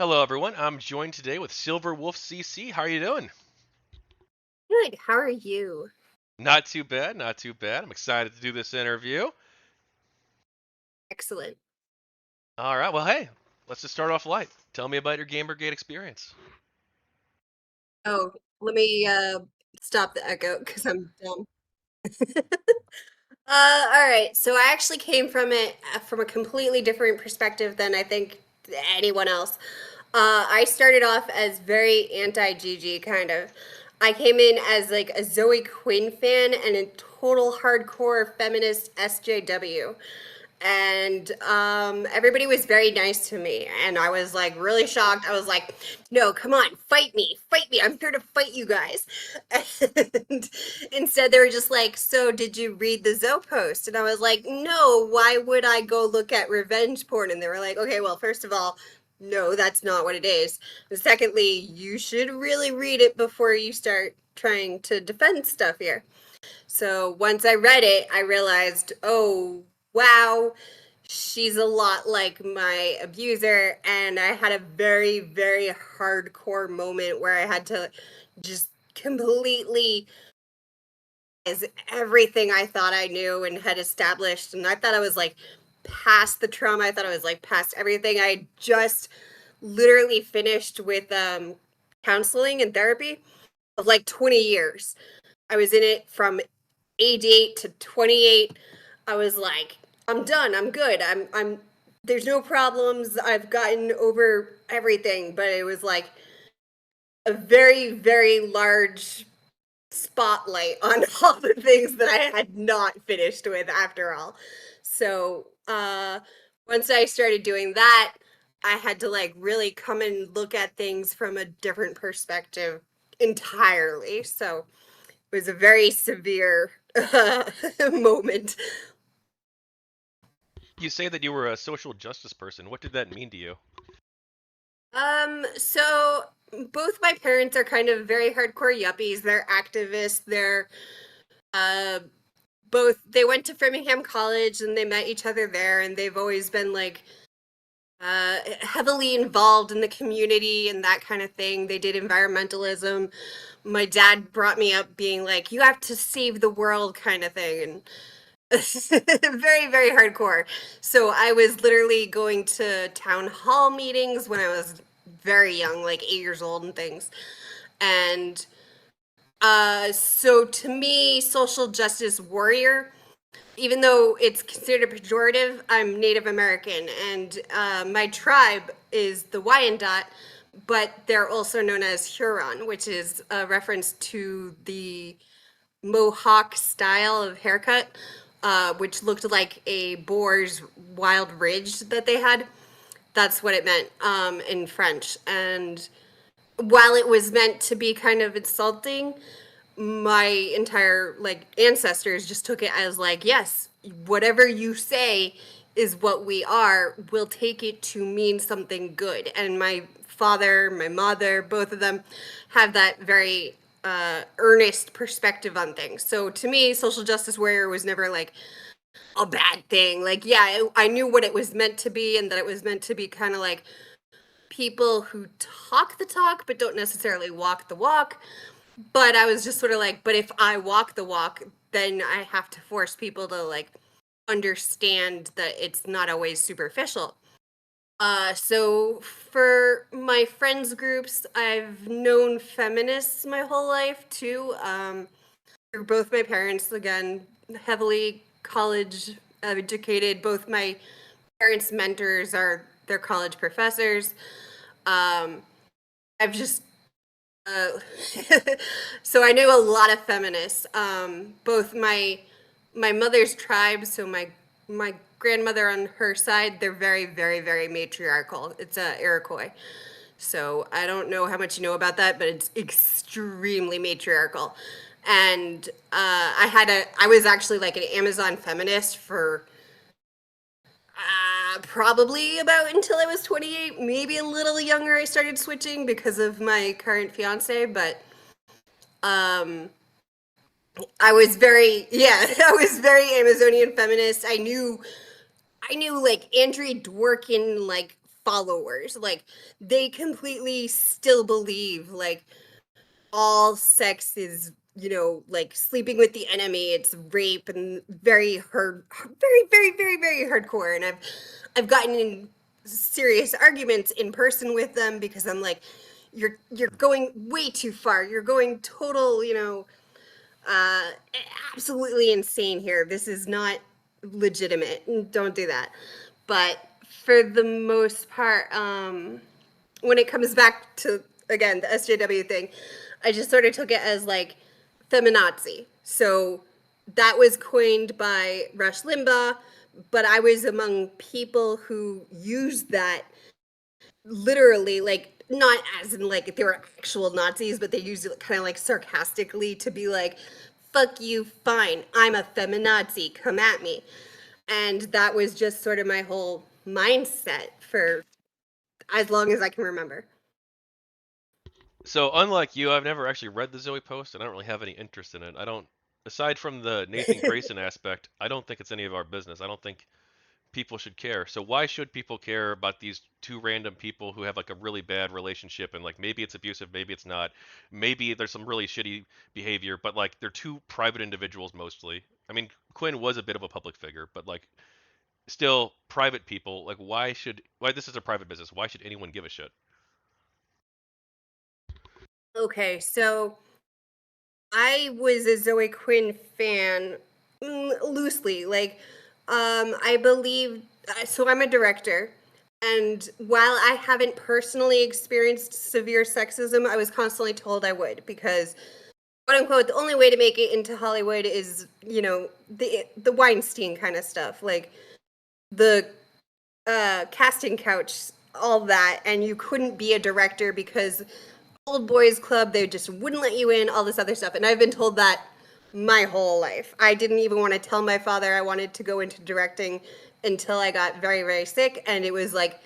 Hello, everyone. I'm joined today with Silverwolfcc. How are you doing? Good. How are you? Not too bad, not too bad. I'm excited to do this interview. Excellent. All right, well, hey, let's just start off light. Tell me about your GamerGate experience. Oh, let me stop the echo because I'm dumb. All right. So I actually came from it from a completely different perspective than I think anyone else. I started off as very anti-GG kind of. I came in as like a Zoe Quinn fan and a total hardcore feminist SJW. And everybody was very nice to me, and I was like really shocked. I was like, no, come on, fight me, I'm here to fight you guys. And instead they were just like, so did you read the Zoe post? And I was like, no, why would I go look at revenge porn? And they were like, okay, well, first of all, no, that's not what it is, and secondly, you should really read it before you start trying to defend stuff here. So once I read it, I realized, oh, wow, she's a lot like my abuser. And I had a very, very hardcore moment where I had to just completely is everything I thought I knew and had established. And I thought I was like past the trauma. I thought I was like past everything. I just literally finished with counseling and therapy of like 20 years. I was in it from age 8 to 28. I was like, I'm done. I'm good. there's no problems. I've gotten over everything, but it was like a very, very large spotlight on all the things that I had not finished with after all. So, once I started doing that, I had to like really come and look at things from a different perspective entirely. So, it was a very severe moment. You say that you were a social justice person. What did that mean to you? So both my parents are kind of very hardcore yuppies. They're activists. They're uh both they went to Framingham College and they met each other there, and they've always been like heavily involved in the community and that kind of thing. They did environmentalism. My dad brought me up being like, you have to save the world kind of thing, and very, very hardcore. So I was literally going to town hall meetings when I was very young, like 8 years old and things. And so to me, social justice warrior, even though it's considered a pejorative, I'm Native American, and my tribe is the Wyandot, but they're also known as Huron, which is a reference to the Mohawk style of haircut, which looked like a boar's wild ridge that they had. That's what it meant in French. And while it was meant to be kind of insulting, my entire like ancestors just took it as like, yes, whatever you say is what we are. We'll take it to mean something good. And my father, my mother, both of them have that very earnest perspective on things. So to me, social justice warrior was never like a bad thing. Like, yeah, I knew what it was meant to be, and that it was meant to be kind of like people who talk the talk but don't necessarily walk the walk. But I was just sort of like, but if I walk the walk, then I have to force people to like understand that it's not always superficial. So for my friends groups, I've known feminists my whole life too. Through both my parents, again, heavily college educated. Both my parents' mentors are their college professors. Um, I've just so I knew a lot of feminists. Both my mother's tribe, so my grandmother on her side, they're very, very, very matriarchal. It's Iroquois. So I don't know how much you know about that, but it's extremely matriarchal. And I was actually like an Amazon feminist for probably about until I was 28, maybe a little younger. I started switching because of my current fiance, but um, I was very, yeah, I was very Amazonian feminist. I knew like Andrea Dworkin like followers. Like, they completely still believe, like, all sex is, like sleeping with the enemy. It's rape and very hard, very, very, very, very hardcore. And I've gotten in serious arguments in person with them because I'm like, you're going way too far. You're going total, uh, absolutely insane here. This is not legitimate. Don't do that. But for the most part, when it comes back to, again, the SJW thing, I just sort of took it as like feminazi. So that was coined by Rush Limbaugh, but I was among people who used that literally, like, not as in like they were actual Nazis, but they used it kind of like sarcastically to be like, fuck you, fine, I'm a feminazi, come at me. And that was just sort of my whole mindset for as long as I can remember. So unlike you, I've never actually read the Zoe post, and I don't really have any interest in it. I don't, aside from the Nathan Grayson aspect, I don't think it's any of our business. I don't think people should care. So why should people care about these two random people who have like a really bad relationship and like maybe it's abusive, maybe it's not, maybe there's some really shitty behavior, but like they're two private individuals mostly. I mean, Quinn was a bit of a public figure, but like still private people. Like why this is a private business? Why should anyone give a shit? Okay, so I was a Zoe Quinn fan, loosely. Like, I believe, so I'm a director. And while I haven't personally experienced severe sexism, I was constantly told I would because, quote unquote, the only way to make it into Hollywood is, the Weinstein kind of stuff, like the casting couch, all that, and you couldn't be a director because old boys club, they just wouldn't let you in, all this other stuff. And I've been told that my whole life. I didn't even want to tell my father I wanted to go into directing until I got very, very sick. And it was like,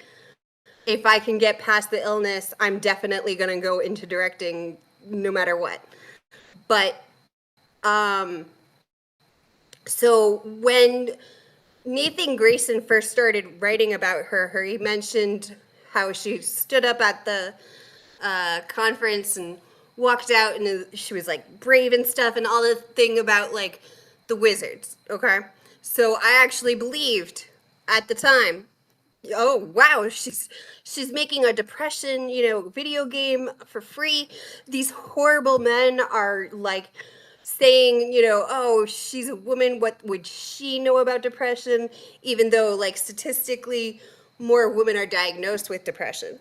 if I can get past the illness, I'm definitely going to go into directing no matter what. But, so when Nathan Grayson first started writing about her, he mentioned how she stood up at the conference and walked out, and she was like brave and stuff, and all the thing about like the wizards. Okay, so I actually believed at the time, oh wow, she's making a depression, video game for free. These horrible men are like saying, oh, she's a woman, what would she know about depression, even though like statistically more women are diagnosed with depression.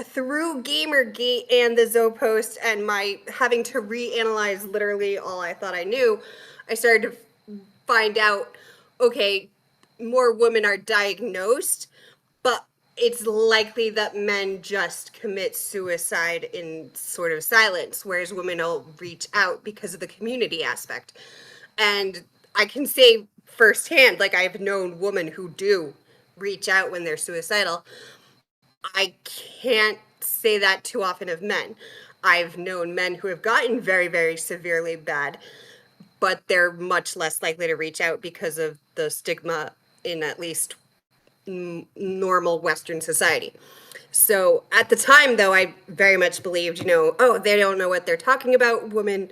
Through Gamergate and the Zoe post and my having to reanalyze literally all I thought I knew, I started to find out, okay, more women are diagnosed, but it's likely that men just commit suicide in sort of silence, whereas women will reach out because of the community aspect. And I can say firsthand, like, I've known women who do reach out when they're suicidal. I can't say that too often of men. I've known men who have gotten very, very severely bad, but they're much less likely to reach out because of the stigma in at least normal Western society. So at the time, though, I very much believed, oh, they don't know what they're talking about. Women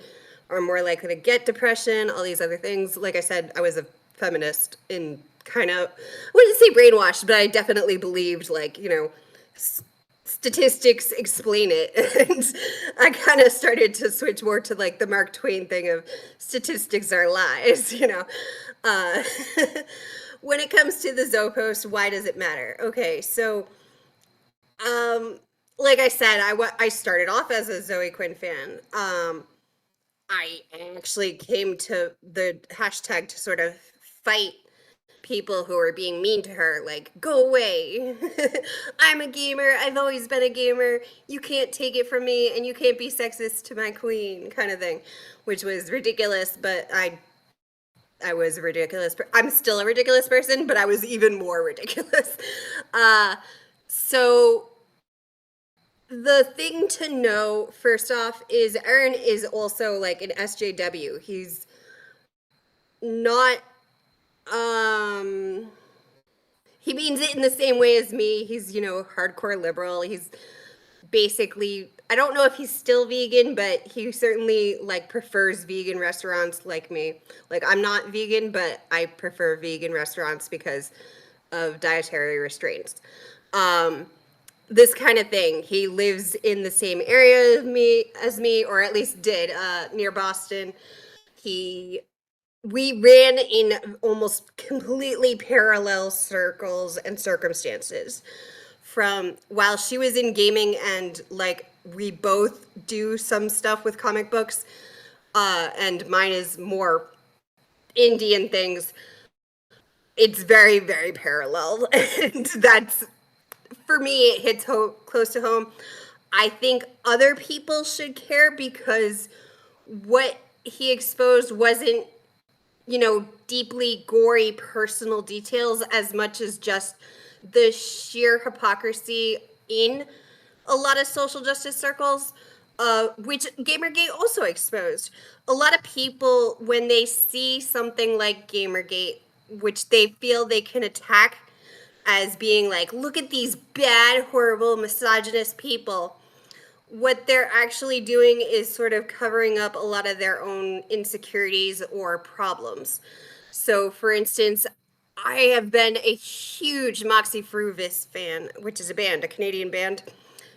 are more likely to get depression, all these other things. Like I said, I was a feminist in kind of, I wouldn't say brainwashed, but I definitely believed, like, statistics explain it. And I kind of started to switch more to like the Mark Twain thing of statistics are lies, Uh, when it comes to the Zoe post, why does it matter? Okay, so um, like I said, I started off as a Zoe Quinn fan. I actually came to the hashtag to sort of fight people who are being mean to her, like, go away. I'm a gamer. I've always been a gamer. You can't take it from me, and you can't be sexist to my queen, kind of thing, which was ridiculous. But I was a ridiculous. I'm still a ridiculous person, but I was even more ridiculous. Uh, so the thing to know first off is Eron is also like an SJW. He's not he means it in the same way as me. He's, hardcore liberal. He's basically, I don't know if he's still vegan, but he certainly like prefers vegan restaurants like me. Like I'm not vegan, but I prefer vegan restaurants because of dietary restraints. Um, this kind of thing. He lives in the same area as me, or at least did, near Boston. He we ran in almost completely parallel circles and circumstances. From while she was in gaming and like we both do some stuff with comic books, and mine is more indie and things. It's very, very parallel, and that's for me. It hits close to home. I think other people should care because what he exposed wasn't, deeply gory personal details as much as just the sheer hypocrisy in a lot of social justice circles, which Gamergate also exposed. A lot of people, when they see something like Gamergate, which they feel they can attack as being like, look at these bad, horrible, misogynist people, what they're actually doing is sort of covering up a lot of their own insecurities or problems. So, for instance, I have been a huge Moxie Fruvis fan, which is a Canadian band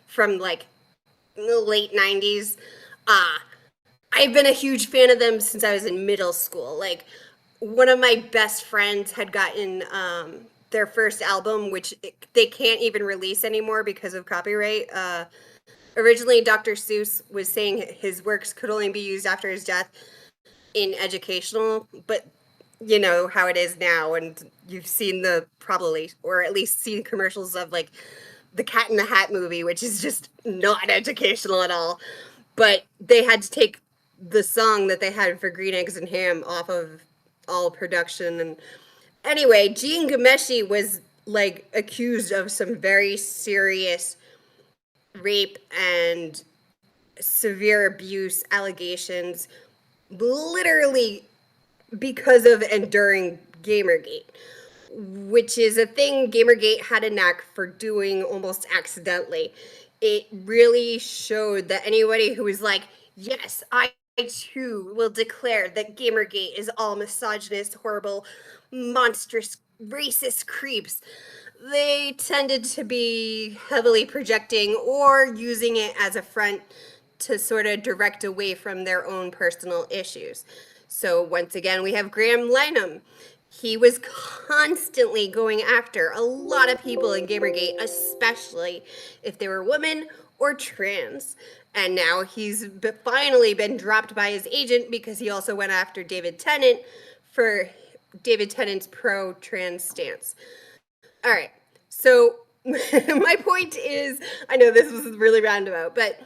from like the late 90s. I've been a huge fan of them since I was in middle school. Like, one of my best friends had gotten their first album, which they can't even release anymore because of copyright. Originally, Dr. Seuss was saying his works could only be used after his death in educational, but you know how it is now, and you've seen probably, or at least seen commercials of like the Cat in the Hat movie, which is just not educational at all. But they had to take the song that they had for Green Eggs and Ham off of all production. And anyway, Jian Ghomeshi was like accused of some very serious rape and severe abuse allegations, literally because of enduring Gamergate, which is a thing Gamergate had a knack for doing almost accidentally. It really showed that anybody who was like, yes, I too will declare that Gamergate is all misogynist, horrible, monstrous, racist creeps, they tended to be heavily projecting or using it as a front to sort of direct away from their own personal issues. So once again, we have Graham Linehan. He was constantly going after a lot of people in Gamergate, especially if they were women or trans. And now he's finally been dropped by his agent because he also went after David Tennant for David Tennant's pro-trans stance. All right. So my point is, I know this was really roundabout, but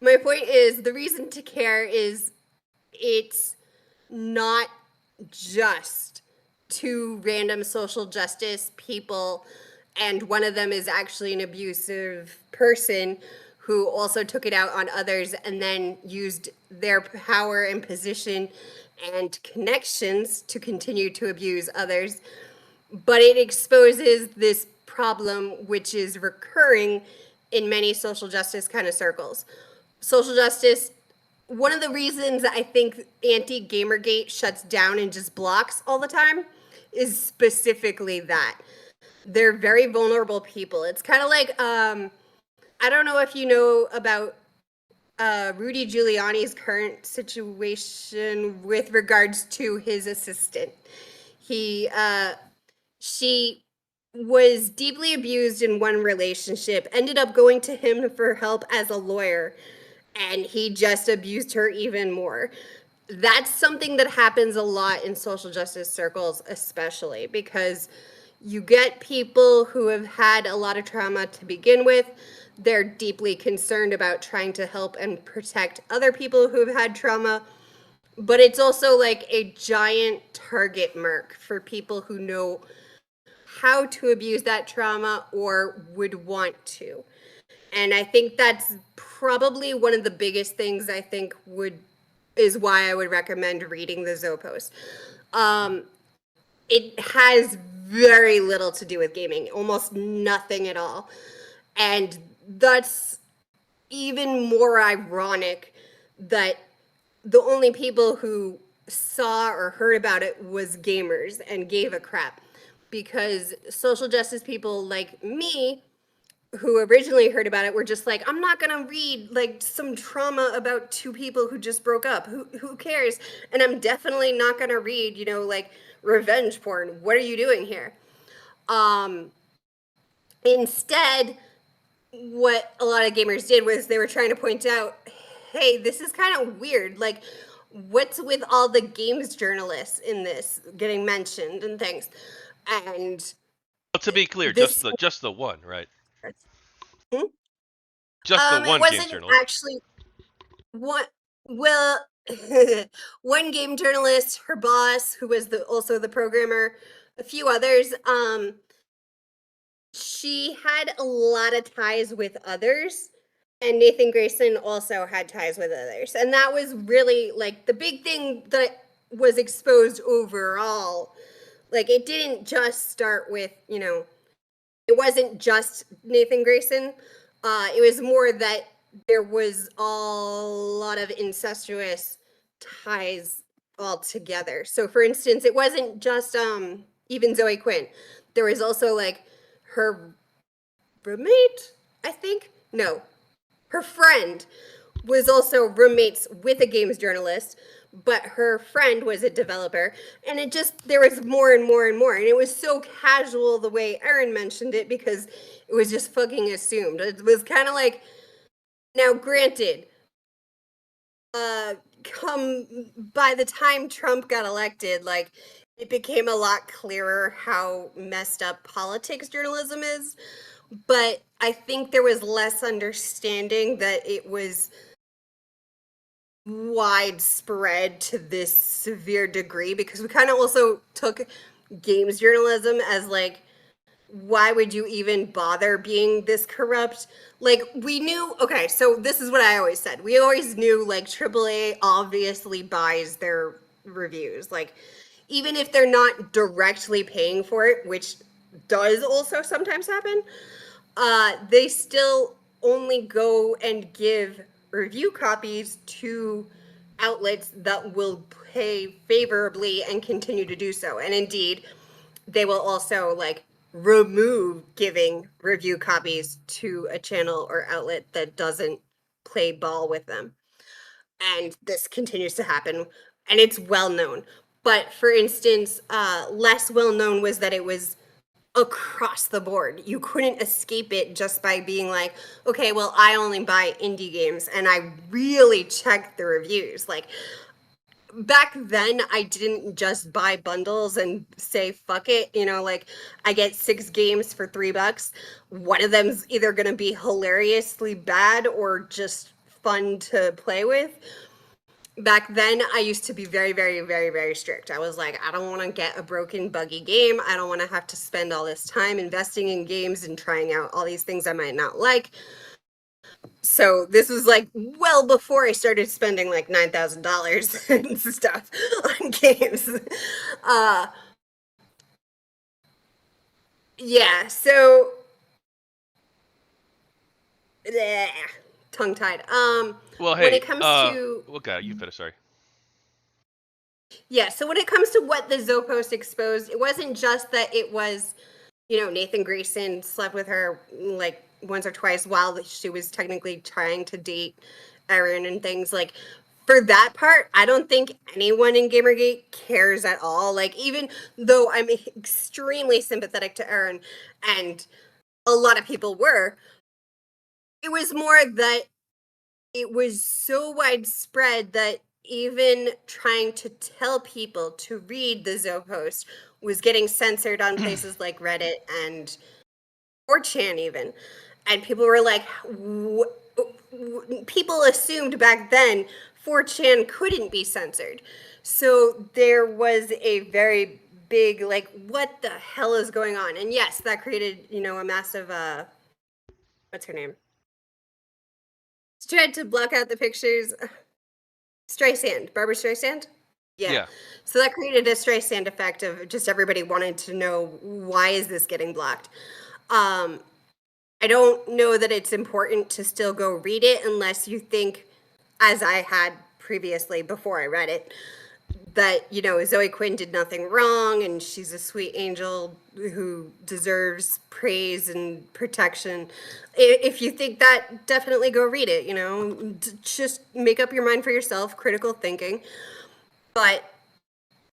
my point is the reason to care is it's not just two random social justice people, and one of them is actually an abusive person who also took it out on others and then used their power and position and connections to continue to abuse others. But it exposes this problem which is recurring in many social justice kind of circles. Social justice, one of the reasons I think anti Gamergate shuts down and just blocks all the time is specifically that. They're very vulnerable people. It's kind of like, I don't know if you know about Rudy Giuliani's current situation with regards to his assistant. He she was deeply abused in one relationship, ended up going to him for help as a lawyer, and he just abused her even more. That's something that happens a lot in social justice circles, especially because you get people who have had a lot of trauma to begin with. They're deeply concerned about trying to help and protect other people who have had trauma. But it's also like a giant target mark for people who know how to abuse that trauma or would want to. And I think that's probably one of the biggest things I think would is why I would recommend reading the Zoe post. Um, it has very little to do with gaming, almost nothing at all. And that's even more ironic that the only people who saw or heard about it was gamers and gave a crap, because social justice people like me who originally heard about it were just like, I'm not gonna read like some trauma about two people who just broke up. Who cares? And I'm definitely not gonna read, like revenge porn. What are you doing here? Um, Instead, what a lot of gamers did was they were trying to point out, hey, this is kind of weird. Like, what's with all the games journalists in this getting mentioned and things? And Well, to be clear, this, just the one, right? hmm? Just the It one games wasn't journalist. actually one. Well, one game journalist, her boss, who was also the programmer, a few others. She had a lot of ties with others, and Nathan Grayson also had ties with others. And that was really like the big thing that was exposed overall. Like, it didn't just start with, it wasn't just Nathan Grayson. It was more that there was a lot of incestuous ties altogether. So, for instance, it wasn't just even Zoe Quinn. There was also like her roommate, I think. No, her friend was also roommates with a games journalist, but her friend was a developer. And it just, there was more and more and more. And it was so casual the way Erin mentioned it, because it was just fucking assumed. It was kind of like, now granted, come by the time Trump got elected, like, it became a lot clearer how messed up politics journalism is. But I think there was less understanding that it was widespread to this severe degree, because we kind of also took games journalism as like, why would you even bother being this corrupt? Like, we knew, okay, so this is what I always said. We always knew like AAA obviously buys their reviews. Like, even if they're not directly paying for it, which does also sometimes happen, they still only go and give review copies to outlets that will pay favorably and continue to do so. And indeed, they will also like remove giving review copies to a channel or outlet that doesn't play ball with them. And this continues to happen, and it's well known. But for instance, less well known was that it was across the board. You couldn't escape it just by being like, okay, well, I only buy indie games and I really check the reviews. Like, back then, I didn't just buy bundles and say, fuck it. Like, I get 6 games for $3. One of them's either going to be hilariously bad or just fun to play with. Back then, I used to be very, very, very, very strict. I was like, I don't want to get a broken, buggy game. I don't want to have to spend all this time investing in games and trying out all these things I might not like. So this was like well before I started spending like $9,000 and stuff on games. Uh, yeah. So, bleh, tongue tied. Well, When hey, it comes to well, God, you finish. Sorry. Yeah, so when it comes to what the Zoe post exposed, it wasn't just that it was, Nathan Grayson slept with her like once or twice while she was technically trying to date Erin and things. Like, for that part, I don't think anyone in Gamergate cares at all. Like, even though I'm extremely sympathetic to Erin, and a lot of people were, it was more that it was so widespread that even trying to tell people to read the Zoe post was getting censored on places like Reddit and 4chan even. And people were like, people assumed back then 4chan couldn't be censored. So there was a very big, like, what the hell is going on? And yes, that created, a massive, what's her name? She tried to block out the pictures. Streisand, Barbara Streisand. Yeah. Yeah. So that created a stray sand effect of just everybody wanted to know, why is this getting blocked? Um, I don't know that it's important to still go read it unless you think, as I had previously before I read it, that, Zoe Quinn did nothing wrong and she's a sweet angel who deserves praise and protection. If you think that, definitely go read it, just make up your mind for yourself, critical thinking. But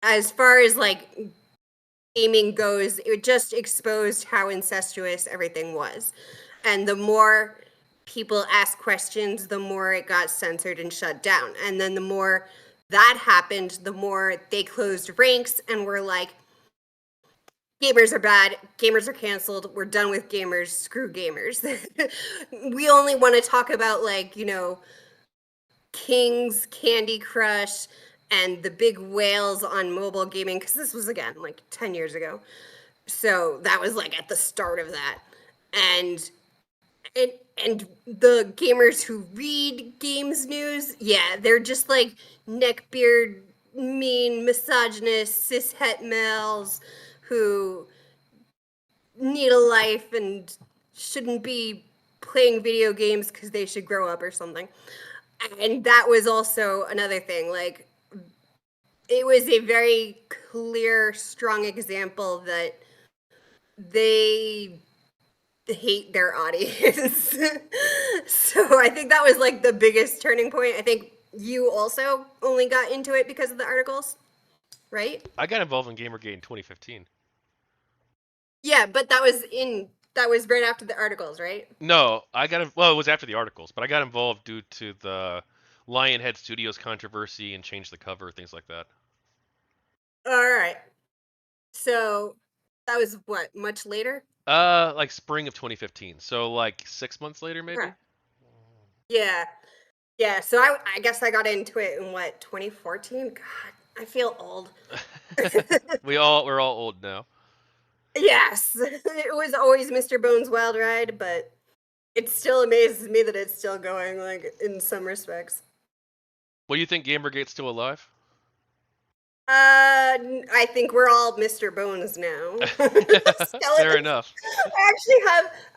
as far as like gaming goes, it just exposed how incestuous everything was. And the more people asked questions, the more it got censored and shut down. And then the more that happened, the more they closed ranks and were like, gamers are bad, gamers are canceled, we're done with gamers, screw gamers. We only want to talk about, like, King's Candy Crush and the big whales on mobile gaming, because this was, again, like 10 years ago. So that was like at the start of that. And and and the gamers who read games news, yeah, they're just like neckbeard, mean, misogynist, cishet males who need a life and shouldn't be playing video games because they should grow up or something. And that was also another thing. Like, it was a very clear, strong example that they hate their audience. So I think that was like the biggest turning point. I think you also only got into it because of the articles, right? I got involved in GamerGate in 2015. Yeah, but that was right after the articles, right? No, well, it was after the articles, but I got involved due to the Lionhead Studios controversy and changed the cover, things like that. All right. So that was what, much later? Like spring of 2015. So like 6 months later, Huh. maybe. Yeah. Yeah, so I guess I got into it in what, 2014? God, I feel old. We're all old now. Yes. It was always Mr. Bones' Wild Ride, but it still amazes me that it's still going, like, in some respects. What do you think, GamerGate's still alive? I think we're all Mr. Bones now. Fair Skeletons. enough.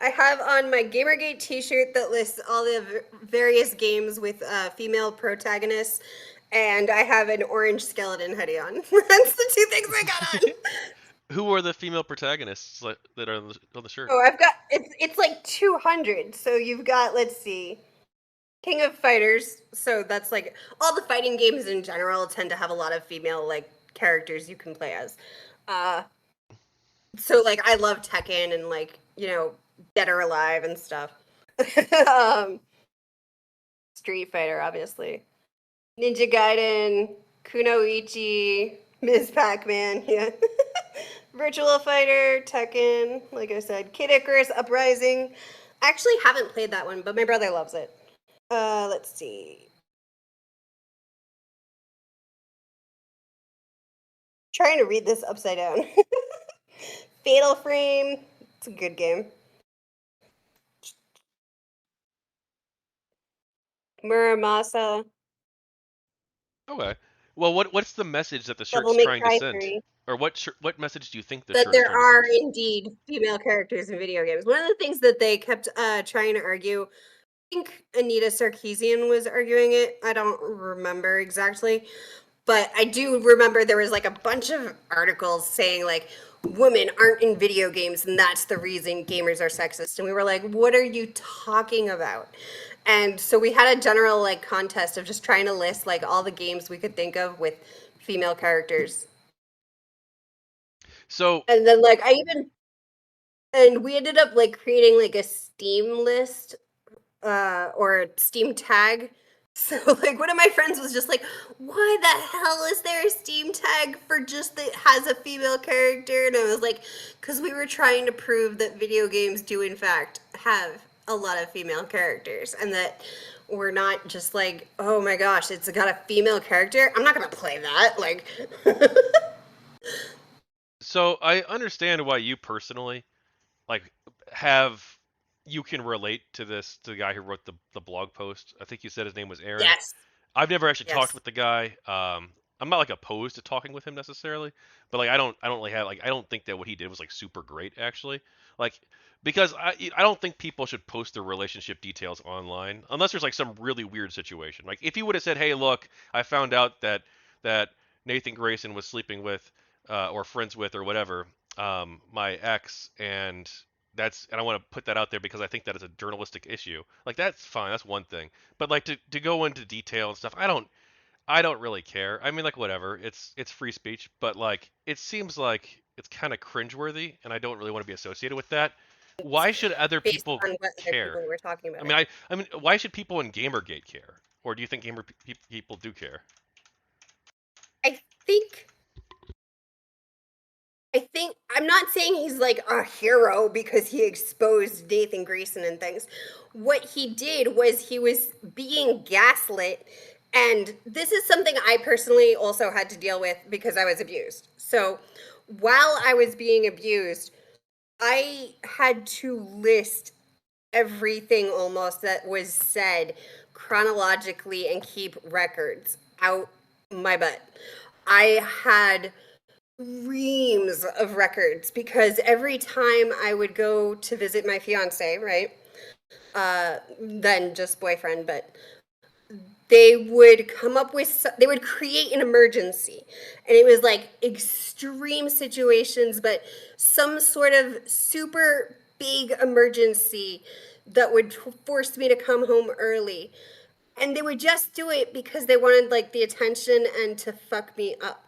I have on my GamerGate T-shirt that lists all the various games with female protagonists, and I have an orange skeleton hoodie on. That's the two things I got on. Who are the female protagonists that are on the shirt? Oh, I've got it's like 200. So you've got, let's see, King of Fighters. So that's like all the fighting games in general tend to have a lot of female, like, characters you can play as. Uh so like I love Tekken and, like, Dead or Alive and stuff. um Street Fighter, obviously. Ninja Gaiden, Kunoichi, Ms. Pac-Man, yeah. Virtual Fighter, Tekken, like I said, Kid Icarus Uprising. I actually haven't played that one, but my brother loves it. Let's see. Trying to read this upside down. Fatal Frame. It's a good game. Muramasa. Okay. Well, what's the message that the Devil shirt's May trying to Cry send? 3. Or what message do you think the That shirt is there trying to are send? indeed female characters in video games. One of the things that they kept trying to argue, I think Anita Sarkeesian was arguing it. I don't remember exactly. But I do remember there was like a bunch of articles saying, like, women aren't in video games and that's the reason gamers are sexist. And we were like, what are you talking about? And so we had a general, like, contest of just trying to list, like, all the games we could think of with female characters. So, And then, like, and we ended up, like, creating like a Steam list, or a Steam tag. So, like, one of my friends was just like, why the hell is there a Steam tag for just that has a female character? And I was like, because we were trying to prove that video games do in fact have a lot of female characters, and that we're not just like, oh my gosh, it's got a female character, I'm not gonna play that, like. so I understand why you personally like have you can relate to the guy who wrote the blog post. I think you said his name was Aaron. Yes. I've never actually talked Yes. with the guy. I'm not like opposed to talking with him necessarily, but like I don't really have like I don't think that what he did was like super great actually. Like because I don't think people should post their relationship details online unless there's like some really weird situation. Like if he would have said, "Hey, look, I found out that Nathan Grayson was sleeping with or friends with or whatever my ex, and I want to put that out there because I think that is a journalistic issue." Like that's fine, that's one thing. But like to go into detail and stuff, I don't really care. I mean, like whatever. It's free speech, but like it seems like it's kind of cringeworthy, and I don't really want to be associated with that. Why should other based people on what other care? people were talking I about mean, it. I mean, why should people in GamerGate care? Or do you think people do care? I think I'm not saying he's like a hero because he exposed Nathan Grayson and things. What he did was he was being gaslit, and this is something I personally also had to deal with because I was abused. So while I was being abused, I had to list everything almost that was said chronologically and keep records out my butt. I had reams of records because every time I would go to visit my fiance, right? Then just boyfriend, but they would come up with, they would create an emergency. And it was like extreme situations, but some sort of super big emergency that would force me to come home early. And they would just do it because they wanted like the attention and to fuck me up.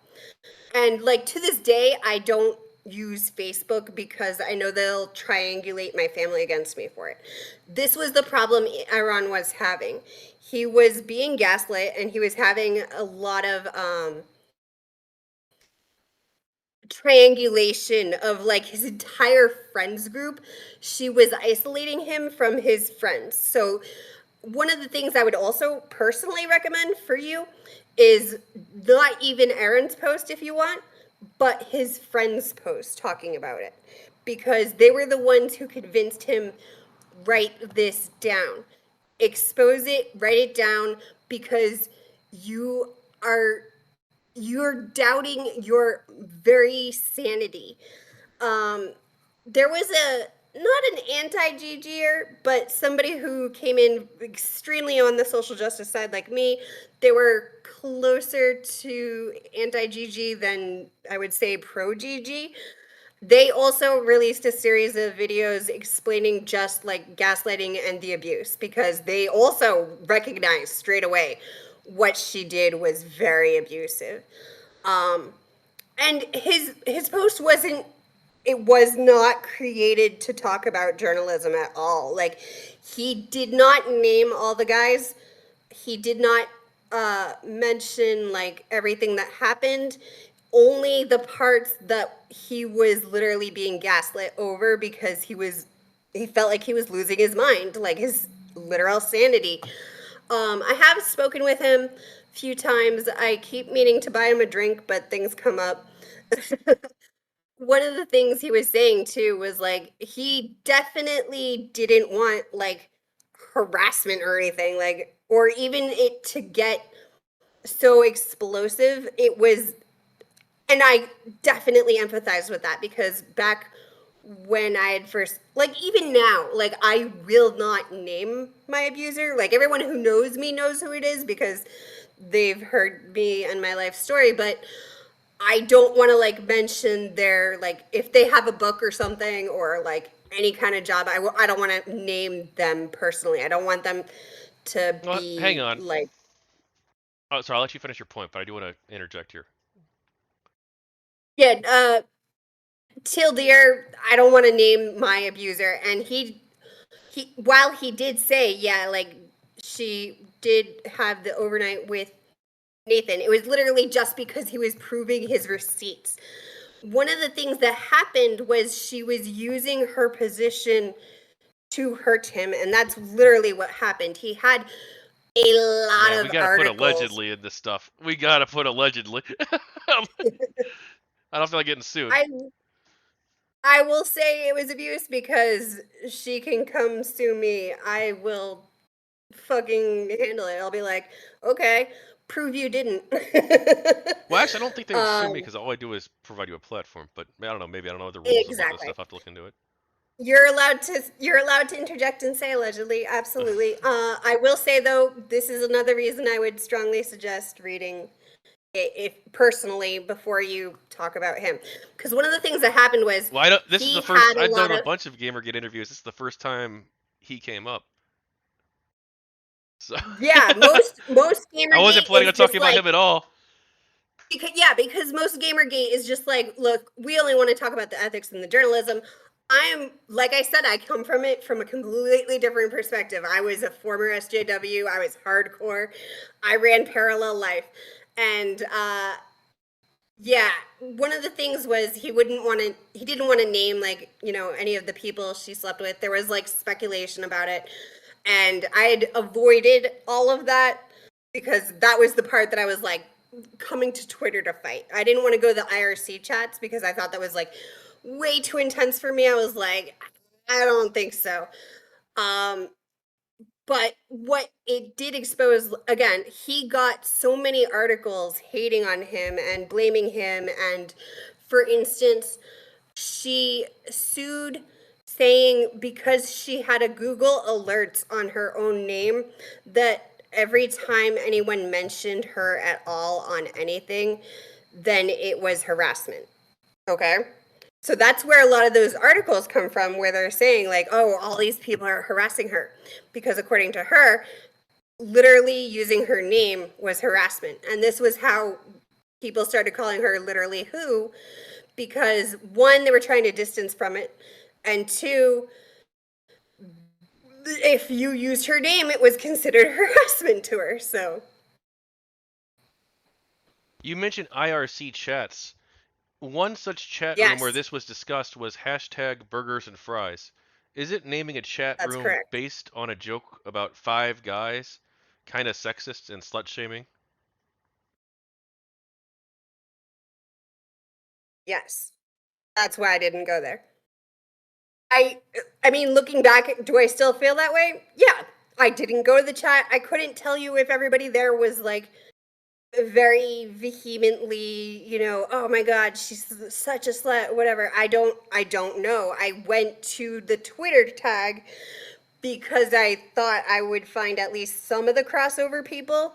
And like to this day, I don't use Facebook because I know they'll triangulate my family against me for it. This was the problem Eron was having. He was being gaslit and he was having a lot of triangulation of like his entire friends group. She was isolating him from his friends. So one of the things I would also personally recommend for you is not even Aaron's post if you want, but his friends' post talking about it. Because they were the ones who convinced him, write this down. Expose it, write it down, because you are you're doubting your very sanity. Um, there was a not an anti-GGer, but somebody who came in extremely on the social justice side like me. They were closer to anti-GG than I would say pro-GG. They also released a series of videos explaining just like gaslighting and the abuse because they also recognized straight away what she did was very abusive. Um, and his post wasn't, it was not created to talk about journalism at all. Like he did not name all the guys. He did not mention like everything that happened. Only the parts that he was literally being gaslit over because he felt like he was losing his mind, like his literal sanity. I have spoken with him a few times. I keep meaning to buy him a drink, but things come up. One of the things he was saying too was like he definitely didn't want like harassment or anything, like, or even it to get so explosive. It was, and I definitely empathize with that because back when I had first, like, even now, like, I will not name my abuser. Like, everyone who knows me knows who it is because they've heard me and my life story, but I don't want to, like, mention their, like, if they have a book or something or, like, any kind of job, I don't want to name them personally. I don't want them to Well, hang be, on. like, Oh, sorry, I'll let you finish your point, but I do want to interject here. yeah, Till Deer, I don't want to name my abuser, and he while he did say, yeah, like she did have the overnight with Nathan, it was literally just because he was proving his receipts. One of the things that happened was she was using her position to hurt him, and that's literally what happened. He had a lot Man, we of gotta put articles. allegedly in this stuff. We gotta put allegedly. I don't feel like getting sued. I I will say it was abuse because she can come sue me. I will fucking handle it. I'll be like, okay. prove you didn't. Well, actually, I don't think they would sue me um, because all I do is provide you a platform. But I don't know. Maybe I don't know the rules about this exactly. stuff. I have to look into it. You're allowed to interject and say allegedly, absolutely. I will say though, this is another reason I would strongly suggest reading it if personally before you talk about him, because one of the things that happened was Well, I don't. This is the he first. had a I've done lot a of bunch of GamerGate interviews. This is the first time he came up. So yeah, most I wasn't Gamergate planning is on just talking about like him at all. because most Gamergate is just like, look, we only want to talk about the ethics and the journalism. I'm like I said, I come from it from a completely different perspective. I was a former SJW. I was hardcore. I ran parallel life, and yeah, one of the things was he didn't want to name like, any of the people she slept with. There was like speculation about it. And I had avoided all of that because that was the part that I was like coming to Twitter to fight. I didn't want to go to the IRC chats because I thought that was like way too intense for me. I was like, I don't think so. Um, but what it did expose, again, he got so many articles hating on him and blaming him. And for instance, she sued saying because she had a Google alerts on her own name that every time anyone mentioned her at all on anything, then it was harassment. Okay. So that's where a lot of those articles come from, where they're saying, like, oh, all these people are harassing her. Because according to her, literally using her name was harassment. And this was how people started calling her literally who, because one, they were trying to distance from it. And two, if you used her name, it was considered harassment to her. So, You mentioned IRC chats. One such chat room where yes, this was discussed was hashtag burgers and fries. Is it naming a chat that's room correct. based on a joke about five guys, kind of sexist and slut shaming? Yes. That's why I didn't go there. I I mean, looking back, do I still feel that way? Yeah. I didn't go to the chat. I couldn't tell you if everybody there was like very vehemently, oh my god, she's such a slut, whatever. I don't know. I went to the Twitter tag because I thought I would find at least some of the crossover people.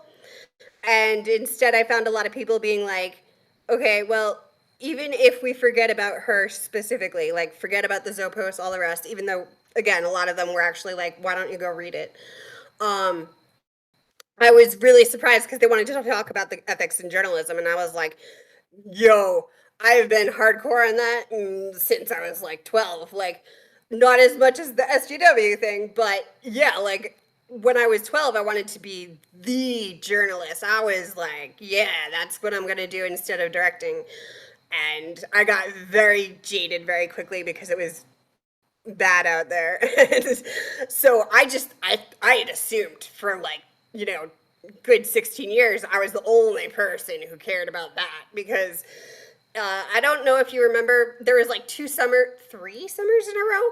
And instead, I found a lot of people being like, okay, well, even if we forget about her specifically, like forget about the Zoe post, all the rest, even though, again, a lot of them were actually like, why don't you go read it? Um, I was really surprised because they wanted to talk about the ethics in journalism. And I was like, yo, I've been hardcore on that since I was like 12. Like, not as much as the SGW thing, but yeah, like when I was 12, I wanted to be the journalist. I was like, yeah, that's what I'm going to do instead of directing. And I got very jaded very quickly because it was bad out there. So I had assumed for like, good 16 years, I was the only person who cared about that because I don't know if you remember, there was like 3 summers in a row.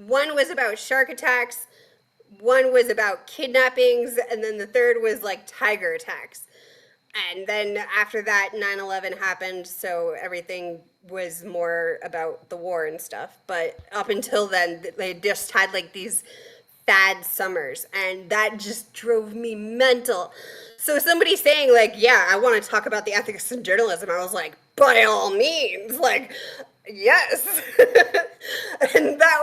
One was about shark attacks, one was about kidnappings, and then the third was like tiger attacks. And then after that, 9/11 happened, so everything was more about the war and stuff. But up until then, they just had like these bad summers, and that just drove me mental. So somebody saying like, "Yeah, I want to talk about the ethics in journalism," I was like, "By all means!" Like, yes. And that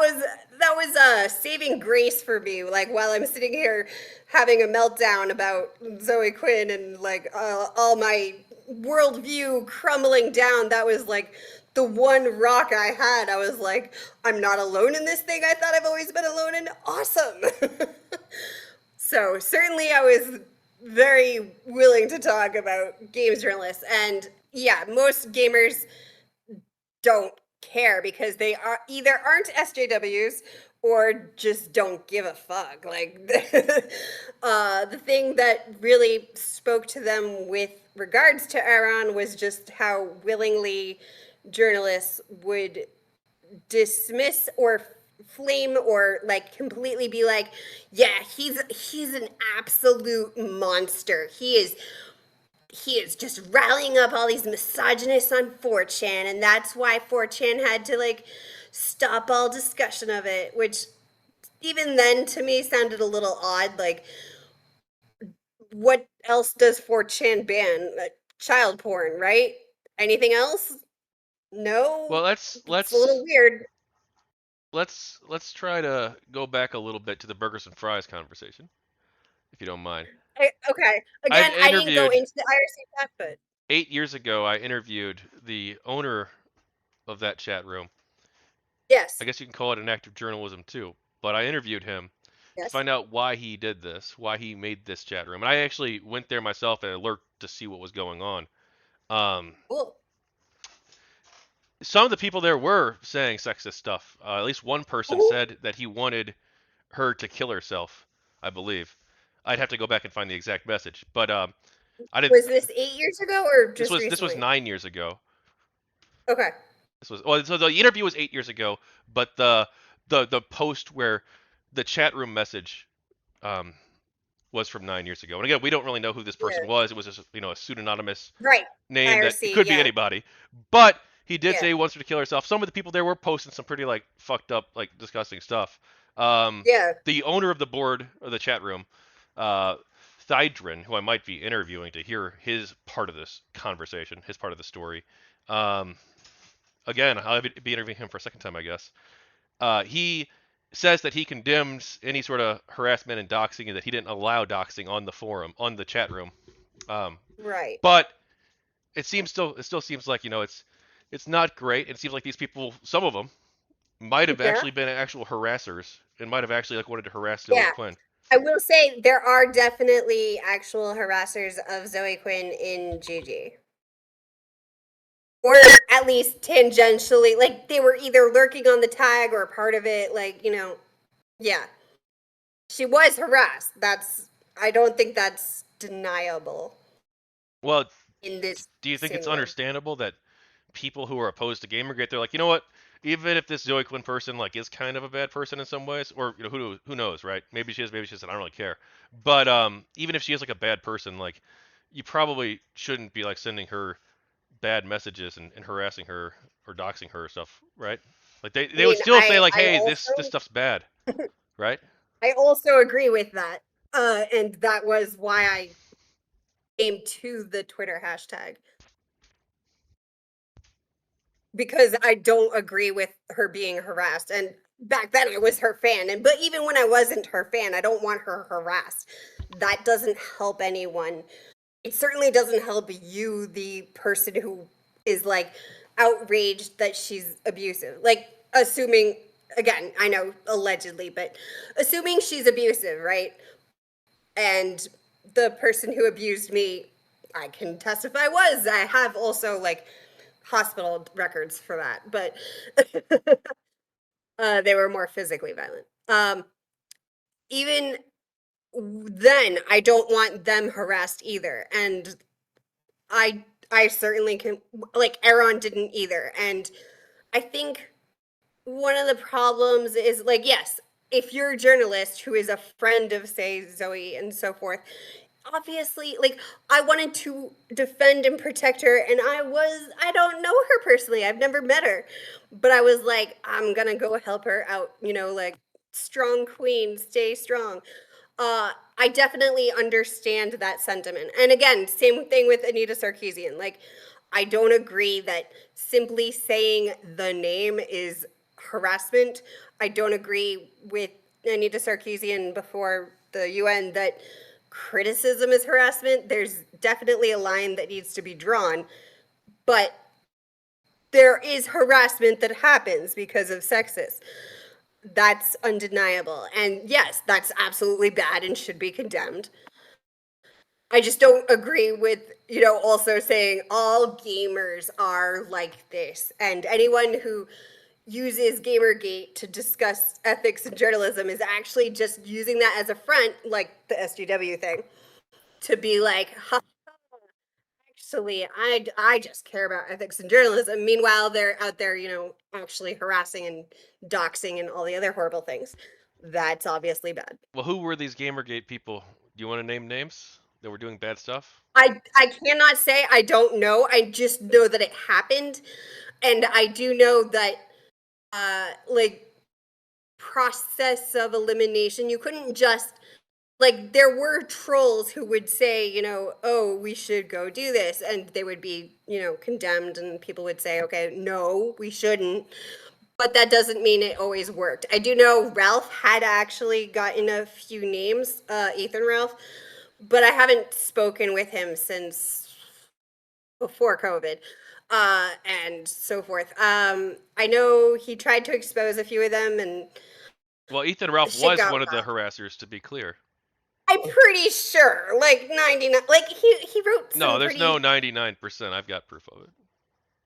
was a saving grace for me. Like while I'm sitting here having a meltdown about Zoe Quinn and like all my worldview crumbling down, that was like the one rock I had. I was like, I'm not alone in this thing I thought I've always been alone in. Awesome. So certainly I was very willing to talk about games journalists. And yeah, most gamers don't care because they are either aren't SJWs or just don't give a fuck. Like the thing that really spoke to them with regards to Eron was just how willingly journalists would dismiss or flame or like completely be like, yeah, he's an absolute monster. He is he is just rallying up all these misogynists on 4chan, and that's why 4chan had to like stop all discussion of it, which even then to me sounded a little odd. Like, what else does 4chan ban? Child porn, right? Anything else? Well, No? let's It's a little let's weird. let's try to go back a little bit to the burgers and fries conversation, if you don't mind. Okay. I've Again, I didn't go interviewed into the IRC stuff, but 8 years ago. I interviewed the owner of that chat room. I yes. guess you can call it an act of journalism too. But I interviewed him to Yes. find out why he did this, why he made this chat room. And I actually went there myself and alert to see what was going on. Um, Cool. some of the people there were saying sexist stuff. At least one person Oh, said that he wanted her to kill herself. I believe. I'd have to go back and find the exact message, but I did. was this 8 years ago or This just was this was recently? 9 years ago. Okay. This was well, so the interview was 8 years ago, but the post where the chat room message um, was from 9 years ago. And again, we don't really know who this person Yeah. was. It was just a pseudonymous Right. name that it IRC. could be Yeah. anybody. But he did Yeah. say he wants her to kill herself. Some of the people there were posting some pretty like fucked up, like disgusting stuff. Um, Yeah. the owner of the board of the chat room, uh, Thidran, who I might be interviewing to hear his part of this conversation, his part of the story. Um, again, I'll be interviewing him for a second time, I guess. He says that he condemns any sort of harassment and doxing, and that he didn't allow doxing on the forum, on the chat room. Um, Right. but it still seems like it's not great. It seems like these people, some of them, might have Yeah. actually been actual harassers and might have actually like wanted to harass Zoe Yeah. Quinn. I will say there are definitely actual harassers of Zoe Quinn in GG. Or at least tangentially, like they were either lurking on the tag or part of it. Like, yeah. She was harassed. I don't think that's deniable Well, in this do you think it's scenario. understandable that people who are opposed to GamerGate, they're like, you know what? Even if this Zoe Quinn person like is kind of a bad person in some ways, or who knows, right? Maybe she is, maybe she isn't. I don't really care. But even if she is like a bad person, like you probably shouldn't be like sending her bad messages and harassing her or doxing her or stuff, right? Like I they would mean, still say like, hey, this also stuff's bad, right? I also agree with that. And that was why I came to the Twitter hashtag because I don't agree with her being harassed. And back then I was her fan. And but even when I wasn't her fan, I don't want her harassed. That doesn't help anyone. It certainly doesn't help you, the person who is like outraged that she's abusive. Like assuming again, I know allegedly, but assuming she's abusive, right? And the person who abused me, I can testify was. I have also like hospital records for that, but they were more physically violent. Even then, I don't want them harassed either, and I certainly can. Like Eron didn't either, and I think one of the problems is like yes, if you're a journalist who is a friend of say Zoe and so forth, obviously like I wanted to defend and protect her, and I don't know her personally, I've never met her, but I was like I'm gonna go help her out, like strong queen, stay strong. I definitely understand that sentiment, and again, same thing with Anita Sarkeesian. Like I don't agree that simply saying the name is harassment. I don't agree with Anita Sarkeesian before the UN that criticism is harassment. There's definitely a line that needs to be drawn, but there is harassment that happens because of sexism. That's undeniable. And yes, that's absolutely bad and should be condemned. I just don't agree with, also saying all gamers are like this. And anyone who uses Gamergate to discuss ethics and journalism is actually just using that as a front, like the SGW thing, to be like, ha, actually, I just care about ethics and journalism. Meanwhile, they're out there, actually harassing and doxing and all the other horrible things. That's obviously bad. Well, who were these GamerGate people? Do you want to name names? that were doing bad stuff? I cannot say, I don't know. I just know that it happened, and I do know that like process of elimination, you couldn't just like there were trolls who would say, oh, we should go do this, and they would be, condemned, and people would say, okay, no, we shouldn't. But that doesn't mean it always worked. I do know Ralph had actually gotten a few names, Ethan Ralph, but I haven't spoken with him since before COVID, and so forth. I know he tried to expose a few of them, and Well, Ethan Ralph shit was got one of the rough. harassers, to be clear. I'm pretty sure, like 99, like he wrote No, some there's no pretty. 99%. I've got proof of it.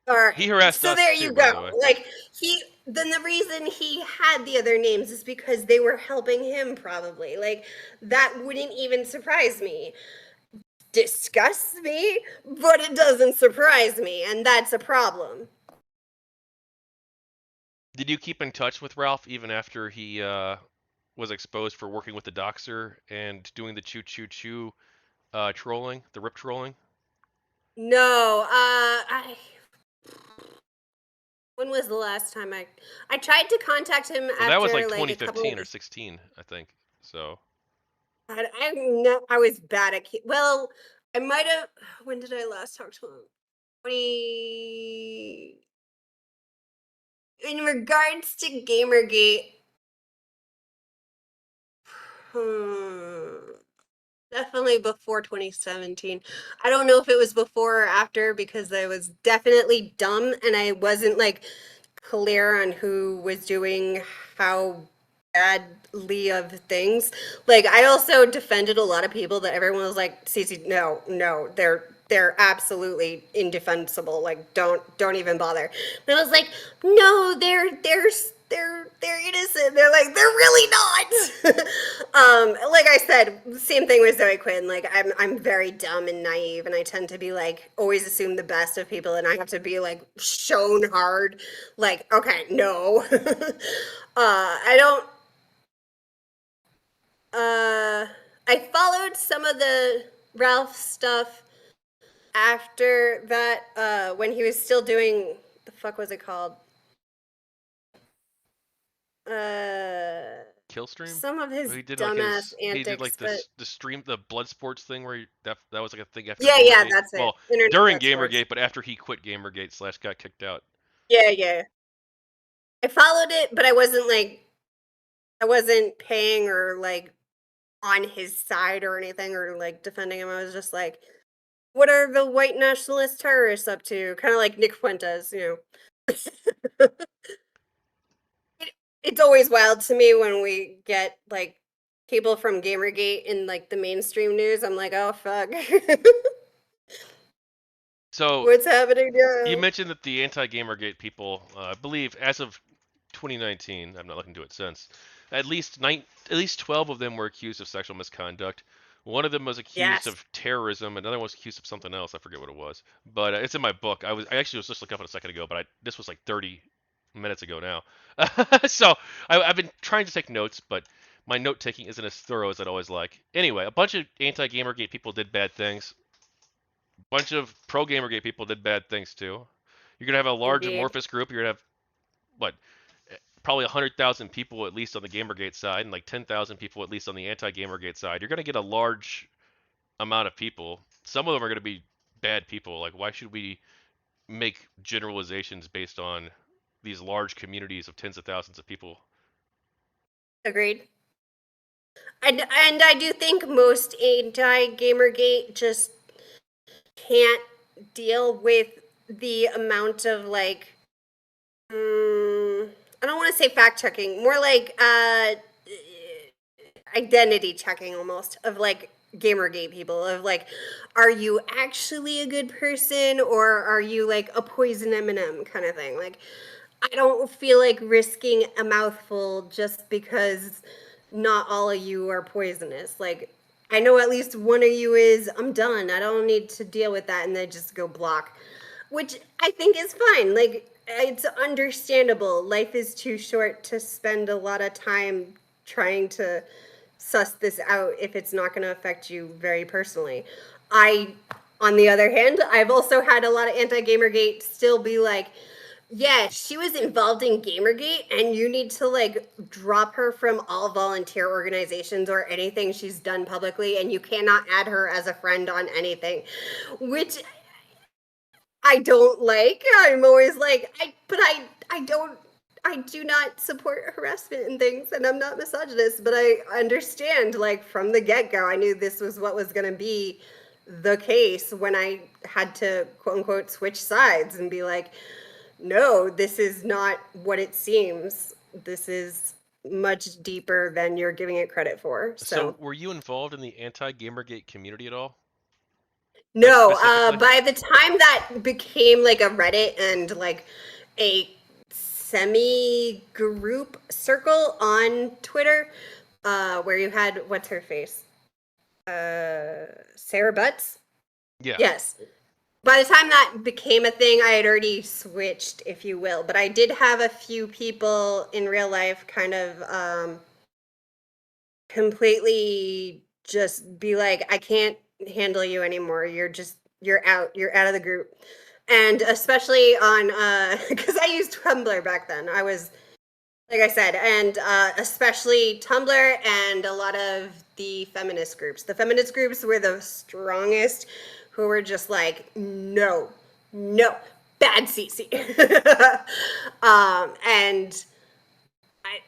All He right, harassed so us there too, you by go. the way. Like then the reason he had the other names is because they were helping him, probably. Like that wouldn't even surprise me. Disgusts me, but it doesn't surprise me, and that's a problem. Did you keep in touch with Ralph even after he was exposed for working with the Doxer and doing the choo choo choo trolling, the rip trolling? No, when was the last time I tried to contact him Well, that was like after like a couple 2015 of or 16, I think. So, I know I was bad at well, I might have. When did I last talk to him? 20 in regards to Gamergate. Hmm, definitely before 2017. I don't know if it was before or after because I was definitely dumb and I wasn't like clear on who was doing how badly of things. Like I also defended a lot of people that everyone was like, Cece, no, no, they're absolutely indefensible. Like don't even bother. And I was like, no, they're innocent. They're like, they're really not. Like I said, same thing with Zoe Quinn. Like I'm very dumb and naive, and I tend to be like always assume the best of people, and I have to be like shown hard. Like, okay, no. I don't. I followed some of the Ralph stuff after that. When he was still doing the fuck was it called? Uh, Killstream? some of his He did like dumbass he did antics, like but this the stream the blood sports thing where that was like a thing after yeah, Gamergate. that's it. Well, Internet during blood sports. Gamergate, but after he quit Gamergate slash got kicked out. Yeah, yeah. I followed it, but I wasn't paying or like on his side or anything or like defending him. I was just like, what are the white nationalist terrorists up to? Kind of like Nick Fuentes, It's always wild to me when we get like people from Gamergate in like the mainstream news. I'm like, oh fuck. So What's happening you now? mentioned that the anti-Gamergate people, I believe, as of 2019, I'm not looking into it since, at least 12 of them were accused of sexual misconduct. One of them was accused Yes. of terrorism. Another one was accused of something else. I forget what it was, but it's in my book. I actually was just looking up it a second ago, but this was like 30 minutes ago now. So I've been trying to take notes, but my note taking isn't as thorough as I'd always like. Anyway, a bunch of anti-Gamergate people did bad things. A bunch of pro-Gamergate people did bad things too. You're gonna have a large Indeed. amorphous group. You're gonna have what, probably 100,000 people at least on the Gamergate side, and like 10,000 people at least on the anti-Gamergate side. You're gonna get a large amount of people. Some of them are gonna be bad people. Like, why should we make generalizations based on these large communities of tens of thousands of people? Agreed. And I do think most anti-Gamergate just can't deal with the amount of like I don't want to say fact checking, more like identity checking almost of like Gamergate people of like, are you actually a good person or are you like a poison M&M kind of thing? Like, I don't feel like risking a mouthful just because not all of you are poisonous. Like, I know at least one of you is. I'm done. I don't need to deal with that and then just go block, which I think is fine. Like, it's understandable. Life is too short to spend a lot of time trying to suss this out if it's not going to affect you very personally. On the other hand, I've also had a lot of anti-Gamergate still be like, yeah, she was involved in Gamergate, and you need to like drop her from all volunteer organizations or anything she's done publicly, and you cannot add her as a friend on anything, which I don't like. I'm always like, I do not support harassment and things, and I'm not misogynist, but I understand, like, from the get go, I knew this was what was going to be the case when I had to, quote unquote, switch sides and be like, no, this is not what it seems. This is much deeper than you're giving it credit for. So, So, were you involved in the anti-Gamergate community at all? Like no, specifically? by the time that became like a Reddit and like a semi group circle on Twitter, where you had what's her face? Sarah Butts? Yeah. Yes. By the time that became a thing, I had already switched, if you will. But I did have a few people in real life kind of completely just be like, I can't handle you anymore. You're out. You're out of the group. And especially on because I used Tumblr back then. I was like I said, and especially Tumblr and a lot of the feminist groups. The feminist groups were the strongest, who were just like, no, no, bad CC. And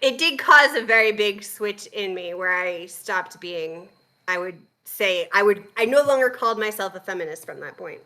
it did cause a very big switch in me where I stopped being, I would say, I no longer called myself a feminist from that point.